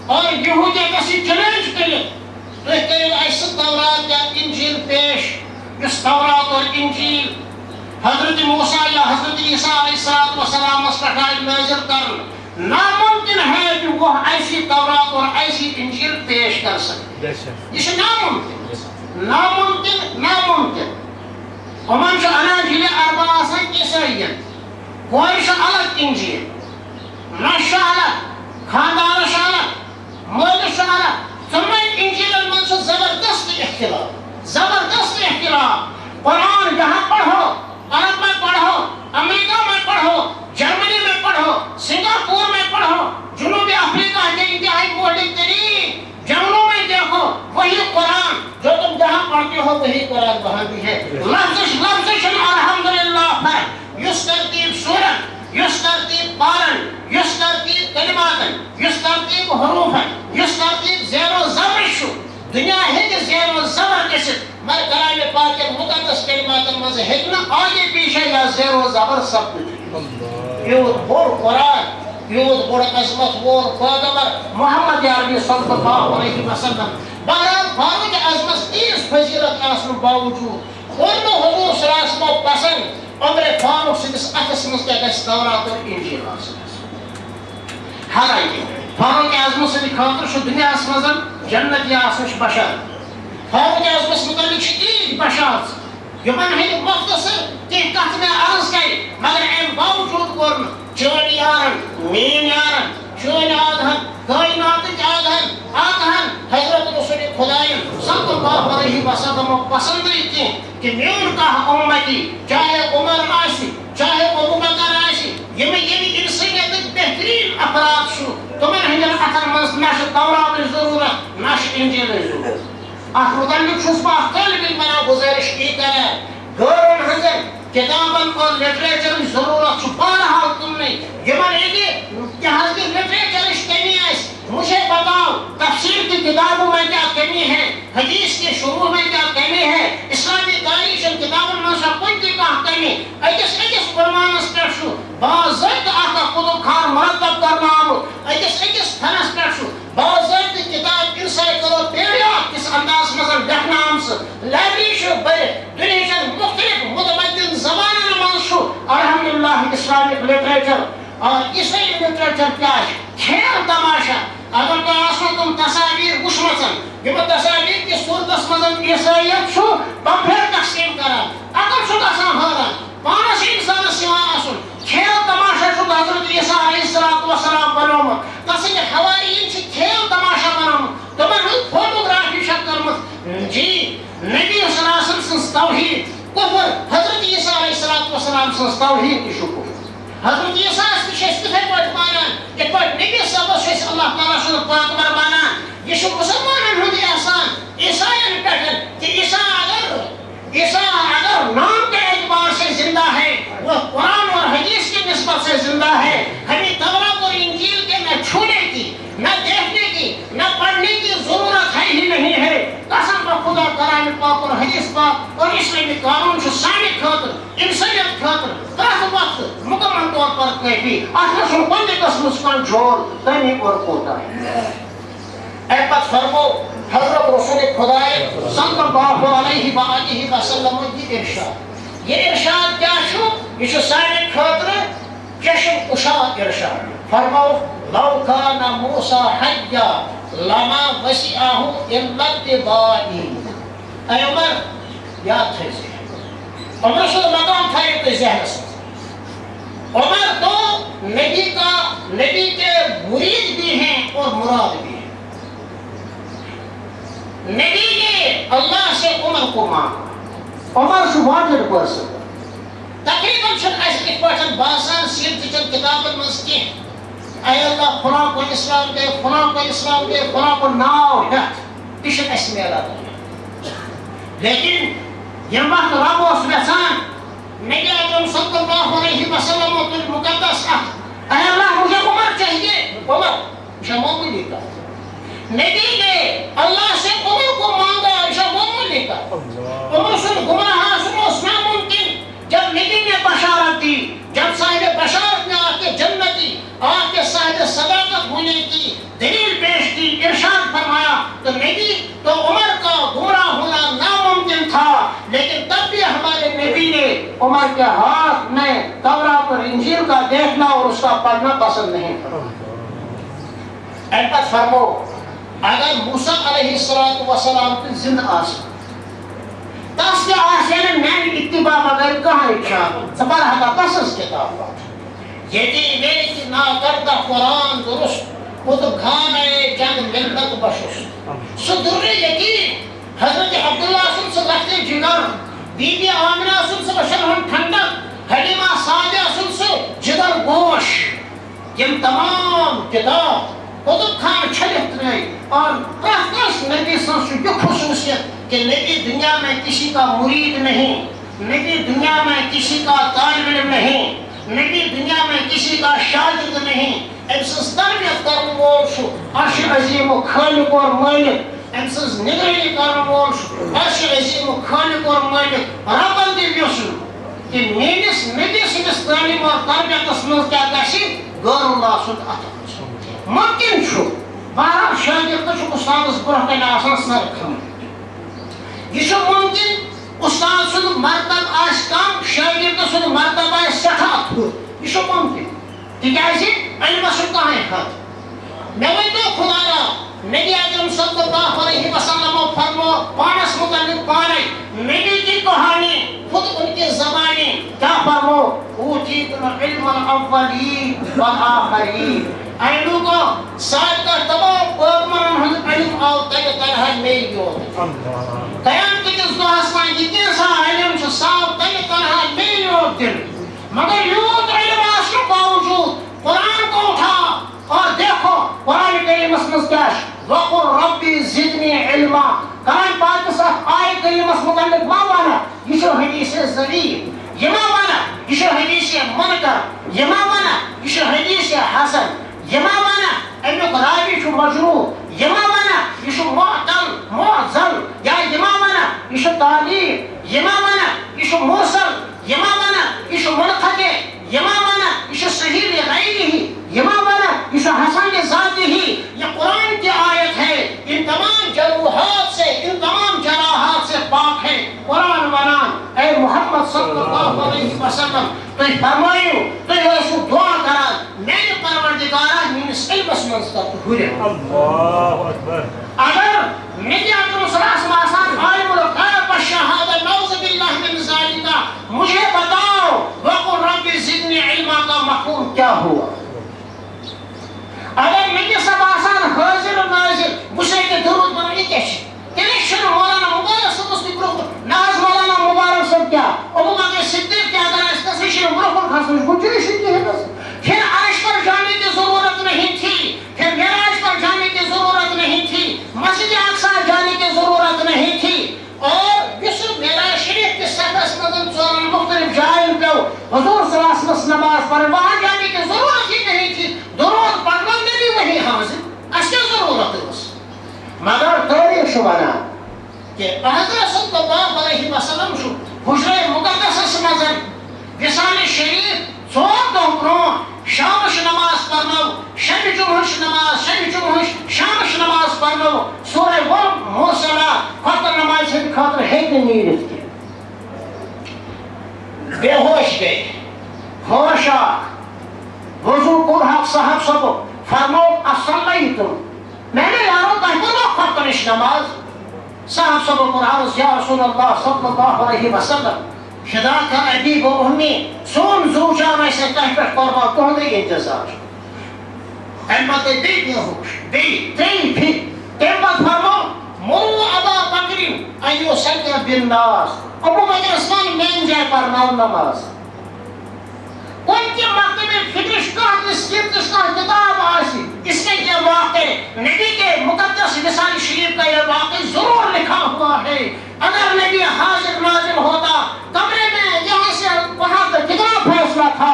اور یہوٗدیتس یہِ چیلنج کٔرِتھ تُہۍ کٔرِو اَسہِ تورات یا انجیل پیش یُس تورات اور انجیل حضرت موسیٰ یا حضرت عیسیٰ علیہ الصلوٰۃ والسلامس پٮ۪ٹھ آیہِ نٲزِل کرنہٕ ناممکن ہے کہ وہ ایسی تورات اور ایسی انجیل پیش کر سکے یہ چھُ ناممکن ناممکن یِمن چھُ اناجیلِ اربع آسان عیسٲیین کورِ چھُ الگ انجیل نۄشہِ چھُ الگ خاندانس چھُ الگ مٲلِس چھُ الگ ژۄنوَے انجیلن منٛز چھُ زبردست اختلاف قرآن یہاں پڑھو عرب میں پڑھو امریکہ میں پڑھو جرمنی میں پڑھو سنگاپور میں پڑھو جنوبی افریقہ زیادہ بہان بھی ہے لفظ الحمدللہ پر یس ترتیب صورت یس ترتیب پارن یس ترتیب کلماتن یس ترتیب حروفن یس ترتیب زیر و زبر شو دنیا ہے زیر و زبر گژھِتھ مگر کلام پاک کے مقدس کلماتن مز ہیٚکہِ نہٕ آگے پیچھے یا زیر و زبر سپدِتھ یوٗت بوٚڑ قرآن یوٗت بوٚڑ عظمت وول پیغمبر محمد عربی صلی اللہ علیہ وسلم بہرحال فاروق اعظمس تیٖژ فضیلت آسنہٕ باوجوٗد کوٚر نہٕ حضور صلی اللہ علیہ وسلمو پسنٛد عمر فاروق سٕنٛدِس اَتھس منٛز کیٛاہ گژھِ تورات اور انجیل آسٕنۍ حالانکہ فاروق اعظم سٕنٛدِ خٲطرٕ چھُ دُنیاہس منٛز جنتی آسنٕچ بشارت فاروق اعظمس متعلق چھِ تیٖتۍ بشارت یِمن ہٕنٛدۍ مختصر کینٛہہ کتھٕ مےٚ عرض کرِ مگر امہِ باوجوٗد کوٚر نہٕ چٲنۍ یارن میٛٲنۍ یارن چٲنۍ آدھن کائناتٕکۍ آدھن حضرت رسول خدایَن صلی اللہ علیہ وسلم پسندٕے کینٛہہ کہ میون کانٛہہ اُمتی چاہے عمر آسہِ چاہے ابو بکر آسہِ ییٚمہِ اِنسٲنیتٕکۍ بہتریٖن افراد چھُ تِمن ہٕنٛدٮ۪ن اَتھن منٛز نہ چھِ توراتٕچ ضروٗرت نہ چھِ انجیلٕچ ضروٗرت اتھ متعلق چھُس بہٕ اکھ طٲلبِ علمن گُزٲرِش یی کران غٲرن ہٕنٛزن کتابن اور لٹریچرٕچ ضروٗرت چھُ بہرحال تُلنٕے یِمن ییٚتہِ کیٛاہ حظ کہِ لٹریچرٕچ کمی آسہِ مجھے بتاؤ تفسیر کی کتابوں میں کیا کمی ہے حدیث کے شروع میں کیا کمی ہے اسلامی تاریخ کتابوں میں سے کچھ بھی کمی أکِس قربانس پٮ۪ٹھ چھُ باضٲبطہٕ اکھ کُتُب خان مرتب کرنہٕ آمُت أکِس تھنس پٮ۪ٹھ چھُ باضٲبطہٕ کتاب انسائیکلوپیڈیا کِس اندازس منٛز لیکھنہٕ آمژٕ لائبریری چھُ بٔرِتھ دُنہِچن مختلف متمدن زبانن منٛز چھُ الحمدللہ اسلامک لٹریچر اور عیسائی لٹریچر کیا ہے کھیل تماشا اگر تۄہہِ آسنو تِم تصاویر وٕچھمژن یِمن تصاویر کِس صوٗرتس منٛز عیسٲیت چھُ بمپھیر تقسیٖم کران عقل چھُ گژھان حٲران پانس انسانس یِوان آسُن کھیل تماشا چھُ حضرت عیسیٰ علیہ الصلوۃ والسلام بنومُت تسٕنٛدِ حوارین چھِ کھیل تماشا بنومُت تِمن ہٕنٛز فوٹوگرافی چھکھ کٔرمٕژ جی نبی صلی اللہ علیہ وسلم سٕنٛز توحیٖد کُفر حضرت عیسیٰ علیہ الصلوۃ والسلام سٕنٛز توحیٖد تہِ چھُ کُفر حضرت عیسیٰ تہِ چھِ أسۍ تِتھَے پٲٹھۍ مانان یِتھ پٲٹھۍ نبی صٲبس چھِ أسۍ اللہ تعالیٰ سُنٛد پیغمبر مانان یہِ چھُ مُسلمانن ہُنٛد احسان عیسائین پٮ۪ٹھ کہ عیسیٰ اگر نام کے اعتبار سے زندہ ہے وہ قرآن اور حدیث کی نسبت سے زندہ ہے ہمیں تورات اور انجیل کے نہ چھونے کی نہ دیکھنے کی نہ پڑھنے کی ضرورت ہے ہی نہیں ہے قسم خدا کلام پاک اور حدیث پاک اور اسلامی قانون چھُ سانہِ خٲطرٕ انسانیت خٲطرٕ پرٛٮ۪تھ وقتہٕ مکمل طور پر کٲفی اتھ منٛز چھُنہٕ کُنہِ قٕسمٕچ کانٛہہ جور کمی اور کوتاہی امہِ پتہٕ فرمو حضرت رسول خدائے صلی اللہ علیہ وآلہ وسلم یہ ارشاد کیا چھُ یہ چھُ سانہِ خٲطرٕ چشم کشا ارشاد فرمو لو کان موسیٰ حیا لما وسعہ الا اتباعی اے عمر یاد تھٲیزِ عمر سُنٛد مقام تھٲیِو تُہۍ ذہنس منٛز عمر تو نبی کے مرید بھی ہیں اور مراد بھی ہیں نبی نے اللہ سے عمر کو مانگا عمر چھُ wanted person تقریباً چھُنہٕ اَسہِ یِتھ پٲٹھۍ باسان سیٖرتٕچن کِتابن منٛز کینٛہہ اے اللہ فلاں کو اسلام دے فلاں کو اسلام دے فلاں کو ناو ہٮ۪تھ تہِ چھُنہٕ اَسہِ میلان لیکن ییٚمہِ وقتہٕ رب اوس یژھان نبی اکرم صلی اللہ علیہ وسلم تُلہِ مقدس اکھ اے اللہ مجھے عمر چاہیے عمر یہ چھا معمولی کتھ نبی نے اللہ سے عمر کو مانگا یہ چھا معمولی کتھ عمر سُنٛد گمراہ آسُن اوس ناممکن جب نبی نے بشارت دی جب صاحب بشارت نے آپ کے جنتی آپ کے صاحب صداقت ہونے کی دلیل پیش کی ارشاد فرمایا تو نبی تو عمر کا گمراہ ہونا ناممکن تھا لیکن تب بھی ہمارے نبی نے عمر کے ہاتھ میں تورات اور انجیل کا دیکھنا اور اس کا پڑھنا پسند نہیں کرا فرمو اگر موسیٰ علیہ السلام کی زندہ آسن تس کیا آسن میان اتباع مگر کہاں ارشاد سبر ہتا تسس کتاب یتی ویتی ناکردہ قرآن درست کتب خانہ جنگ ملت بشست سدر یقین حضرت عبداللہ سن سے لخت جگر بی بی آمنہ سن سے بشر ہم ٹھنڈک حلیمہ سعدیہ سن سے جگر گوش یم تمام کتاب کتب خان چھلت رہے اور پرٛٮ۪تھ کٲنٛسہِ نبی سٕنٛز چھُ یہِ خصوٗصیت کہ کہ نبی دنیا میں کسی کا مرید نہیں، نبی دنیا میں کسی کا طالب علم نہیں، نبی دنیا میں کسی کا شاگرد نہیں، امسز تربیت کرن وول چھُ عرش عظیم و خالق اور مالک، امسز نگرانی کرن وول چھُ عرش عظیم و خالق اور مالک ربن تہِ یژھُن کہ میٲنِس نبی سٕنٛدِس تعلیٖم اور تربیتس منٛز کیٛاہ گژھِ غٲر اللہ سُنٛد اثر ممکن چھُ بہرحال شاگرد چھُ اُستادس برونٛہہ کنہِ آسان سر کھنٛڈ یہ چھُ ممکن استاد سُنٛد مرتبہ آسہِ کم شاگرد سُنٛد مرتبہ آسہِ سٮ۪ٹھاہ تھوٚد یہ چھُ ممکن تِکیٛازِ علمس چھُ کٕہٕنۍ حد مےٚ ؤنۍتو خدایا نبی اکرم صلی اللہ علیہ وسلمو فرمو پانس متعلق پانے نبی کی کہانی خود ان کے زبانی کیا فرمو اوتیت العلم الاولین والآخرین اے لوگوں ساتھ کا تمام پیغمبرن ہند علم آو تگہ طرح میری یوت قیام کس دۄہس تام یہ کیسا علم چھُ صاف تگہ طرح میری یوت دن مگر یوت علم آسنہٕ باوجود قرآن کو اٹھا اور دیکھو قرآن کریمس منٛز کیٛاہ چھُ وَقُلْ رَبِّ زِدْنِي عِلْمًا قرآن پاک کے ساتھ آئے کریمس متعلق ما وانا یہ چھُ حدیث ضعیف یہ ما وانا یہ چھُ حدیث منکر یہ ما وانا یہ چھُ حدیث حسن یہ ما وانا امیُک راوی چھُ مجروح یہ ما وانا یہ چھُ معتل معضل یا یہ ما وانا یہ چھُ تعلیق یہ ما وانا یہ چھُ مرسل یہ ما وانا یہ چھُ منقطع یہ ما وانا یہ چھُ صحیح لغیرہ یہ ما وانا یہ چھُ حسن لذاتہ یہ قرآن کی آیت ہے ان تمام جروحات سے ان تمام جراحات سے پاک ہے قرآن ونان اے محمد صلی اللہ علیہ وسلم تو فرمائیو تو یہ دعا کران میرے پروردگارہ میرس علمس منز تر ہورے اللہ اکبر اگر نبی اکرم صلی اللہ علیہ وسلم عالم الغیب والشہادہ نعوذ باللہ من ذالک مجھے بتاؤ وقل رب زدنی علما کا مفہوم کیا ہوا اگر نبی صاحب آسان حاضر و ناظر بسے کے درود بنائی کیسے تیرے مولانا مبارک صاحب اس کی برخور ناز مولانا مبارک صاحب کیا ابو بکر صدیق کیا اگر اس کا سشن برخور خاصوش گجرش کی ہے بس پھر عرش پر جانے کی ضرورت نہیں تھی پھر معراج پر جانے کی ضرورت نہیں تھی مسجد اقصی جانے کی ضرورت نہیں تھی اور یوسف معراج شریف کے سفر مدن چورن مختلف جائیں پہ حضور صلی اللہ علیہ وسلم نماز پڑھ وہاں جانے کی ضرورت ہی نہیں تھی درود پڑھنا میں بھی وہی حاضر اس کی ضرورت ہے مگر تاریخ شو بنا کہ حضرت صلی اللہ علیہ وسلم شو حجر مقدس مزن وصال شریف ژور دۄہ برونٛہہ شامٕچ نماز پرنو شبِ جمعٕچ نماز شبِ جمعٕچ شامٕچ نماز پرنو سورہ والمرسلہ خطر نماز ہٕنٛدِ خٲطرٕ ہیٚکہِ نہٕ نیٖرِتھ کینٛہہ بے ہوش گٔے ہوش آکھ وضو کوٚرہکھ صاحب صٲبُن فرمووُکھ اصلیتم میں نے یارو تۄہہِ کوٚروا خۄفتنٕچ نماز صاحب صٲبُن کوٚر عرض یا رسول اللہ صلی اللہ علیہ وسلم فداک ابی و امی سون زو جان ایسے تہ پہ قربان تہندے انتظار اَمہِ پتہٕ گٔے بیٚیہِ ہوش بیٚیہِ ترٛیٚیہِ پھِرِ تَمہِ پتہٕ فرمو مرو ابا بکرِن ان یُصلی بالناس ابو بکرس وَن میٛانہِ جایہِ پرناو نماز کُنہِ تہِ مکتبِ فکرٕچ کانٛہہ تہِ سیٖرتٕچ کانٛہہ کتاب آسہِ اس میں یہ واقع نبی کے مقدس وصال شریف کا یہ واقع ضرور لکھا ہوا ہے اگر نبی حاضر ناظر ہوتا کمرے میں یہاں سے وہاں تک کتنا فیصلہ تھا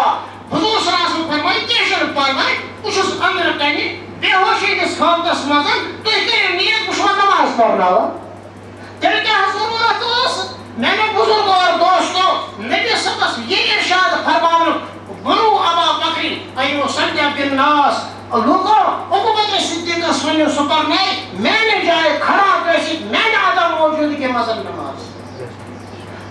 حضور صلی اللہ علیہ وسلم فرمائے کیشن پرنائے کچھ اس اندر کہنی بے ہوشی کس خالدس مزن تو اتنی نیت کچھ نماز پڑھنا ہوا تیرے کیا ضرورت اس میں نے بزرگ اور دوستوں نبی صلی اللہ علیہ وسلم یہ ارشاد فرماؤں بنو ابا بکری ایو سنجا بالناس لوگوں ابو بکر صدیق کا سنیو سپر میں نے جائے کھڑا کیسی میں نے عدم موجود کے مزن نماز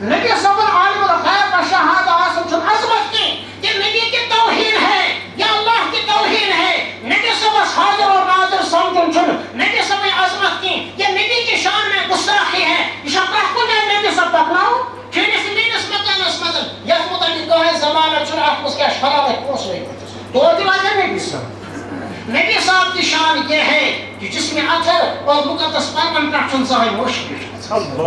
نبی صبر عالم الغیب و شہادہ آسم چھن عظمت کی کہ نبی کی توہین ہے یا اللہ کی توہین ہے نبی صبر حاضر اور ناظر سمجھن چھن نبی صبر عظمت کی یہ نبی کی شان میں گستاخی ہے یہ شکرہ کو جائے نبی صبر پکناؤ چینی سے نہیں نسمتن نسمتن یا متعلق دعائے زمانہ چھن آپ اس کے اشخرا میں پوچھ رہی دو دیواجہ نبی صبر نبی صاحب کی شان یہ ہے کہ جس میں اتھر اور مقدس پرمن پرکشن صاحب مشکل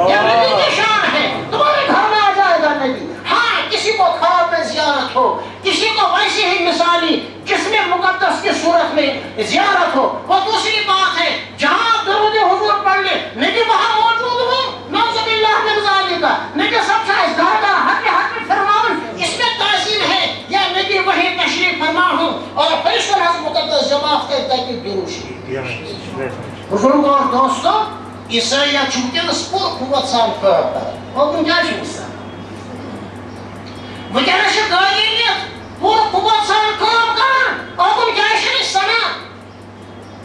یہ نبی کی شان ہے تمہارے گھر میں آ جائے گا نبی ہاں کسی کو خواب میں زیارت ہو کسی کو ویسی ہی مثالی جس میں مقدس کی صورت میں زیارت ہو وہ دوسری بات ہے جہاں درود حضور پڑھ لے نبی وہاں موجود ہو نہ عیسائیت ونکس پور قوت سان کام کران اوکن کیا ونکس قٲدیٖنیت پور قوت سان کام کران اوکن کیا سنان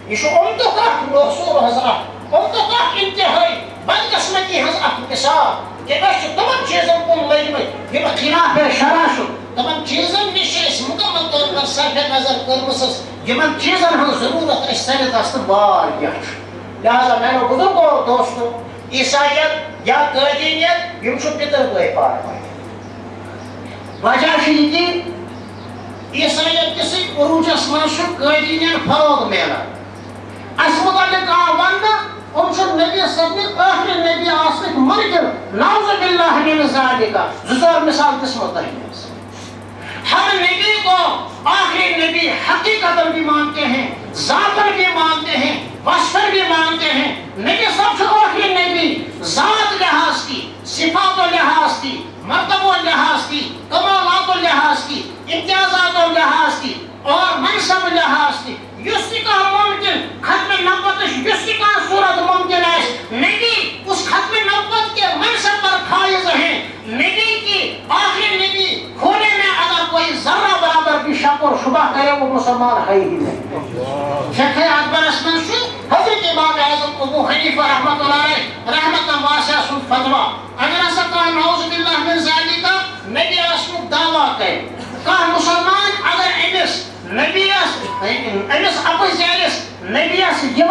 یہ عمدک نوسور حض عمدک انتہائی بدقسمتی ہز مثال کہ تمن چیزن کن لگمت یم خلاف شرع تمن چیزن نش مکمل طور پر صرف نظر کرمس یمن چیزن ہن ضرورت سنت واریاہ لہذا میرے بزرگوں اور دوستوں عیسائیت یا قٲدیٖنیت یم پتر بھائی پار وجہ یہ عیسائیت کس عروجس مز قٲدیٖنین فروغ ملان اس متعلق آو ون نبی صدیق آخری نبی آسک مرکل نعوذ باللہ من ذالک زور مثال کس متعلق ہر نبی کو آخری نبی حقیقت بھی مانتے ہیں ذاتن بھی مانتے ہیں وصفن بھی مانتے ہیں نبی سب سے آخری نبی ذات لحاظ کی صفات و لحاظ کی مرتبہ و لحاظ کی کمالات و لحاظ کی امتیازات و لحاظ کی اور منصب لحاظ کی یس کا ممکن ختم نبوت یس کا صورت ممکن ہے نبی اس ختم نبوت کے منصب پر فائز ہیں نبی کی آخری نبی ہونے میں اگر کوئی ذرہ برابر بھی شک اور شبہ کرے وہ مسلمان ہے ہی نہیں شیخ اکبر اسمن شو حضرت امام اعظم ابو حنیفہ رحمۃ اللہ علیہ رحمۃ واسعہ سن فتویٰ اگر ایسا کہا نعوذ باللہ من ذالک نبی اسمک دعویٰ کرے کہا مسلمان اگر امس امس اپز یلس نبیس یہ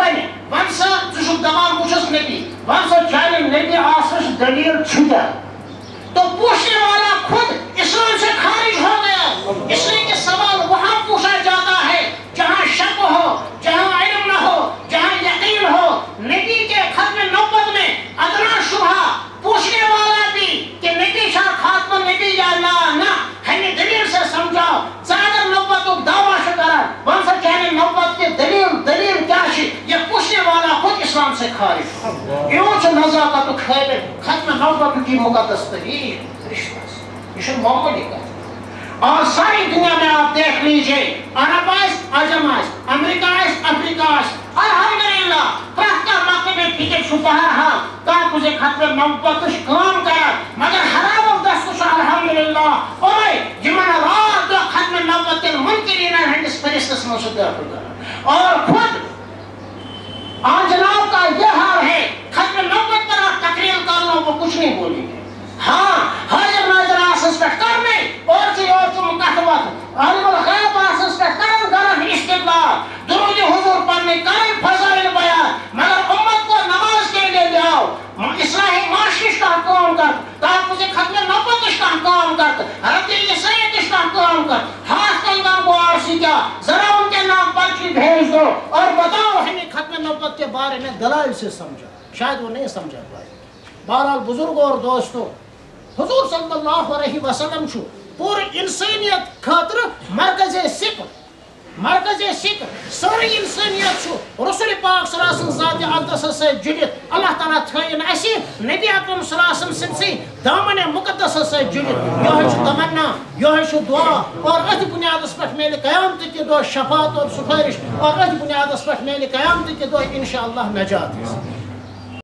ون سا ٹھیک دپان بہت نبی ون سا چانہ نبی آسنچ دلیل چھیا تو پوچھنے والا خود اسلام سے خارج ہو گیا اس لیے کہ سوال وہاں پوچھا جاتا ہے جہاں شک ہو جہاں علم نہ ہو جہاں یقین ہو نبی کے ختم نبوت میں ادنا شبہ پوچھنے والا بھی کہ نبی شاہ خاتم نبی یا نہ ہمیں دلیل سے سمجھاؤ اگر نبوت دعویٰ کرا ون سا چاہے نبوت کے دلیل کیا یہ پوچھنے والا خود اسلام سے خارج یہ نزاکت خیر ختم نبوت کی مقدس ترین یہ معمولی کا اور ساری دنیا میں آپ دیکھ لیجئے عرب عجم امریکہ افریقہ الحمدللہ پرت کا مکتب ٹکٹ بہرحال تاکہ اسے ختم نبوت کام کرا مگر حرام دست الحمدللہ اور جمن رات ختم نبوت کے منکرین ہندس فرشتس میں داخل کرا اور خود جناب کا یہ حال ہے ختم نبوت پر آپ تقریر کر لو وہ کچھ نہیں بولیں گے ہاں حاضر ناظر آسس پہ کرنے اور مکاتبات عالم الغیب آسس پہ کرن گرن استقبال درود حضور پڑھنے کرن فضائل بیان مگر امت کو نماز کے لیے جاؤ اصلاح معاشرش کا کام کر تاکہ ختم نبوت کا کام کر حضرت عیسائیت کا کام کر ہاتھ کنگان کو آرسی کیا ذرا ان کے نام پرچی بھیج دو اور بتاؤ ہمیں ختم نبوت کے بارے میں دلائل سے سمجھا شاید وہ نہیں سمجھا پائے بہرحال بزرگوں اور دوستوں حضور صلی اللہ علیہ وسلم چھو پور انسانیت خاطر مرکز سکر ساری انسانیت چھو رسول پاک صلی اللہ علیہ وسلم ذات اقدس سے جڑت اللہ تعالیٰ تھائن اسی نبی اکرم صلی اللہ علیہ وسلم سنسی دامن مقدس سے جڑت یہ چھو تمنا یہ چھو دعا اور ات بنیادس پر میل قیامت کے دو شفاعت اور سفارش اور ات بنیادس پر میل قیامت کے دو انشاءاللہ نجات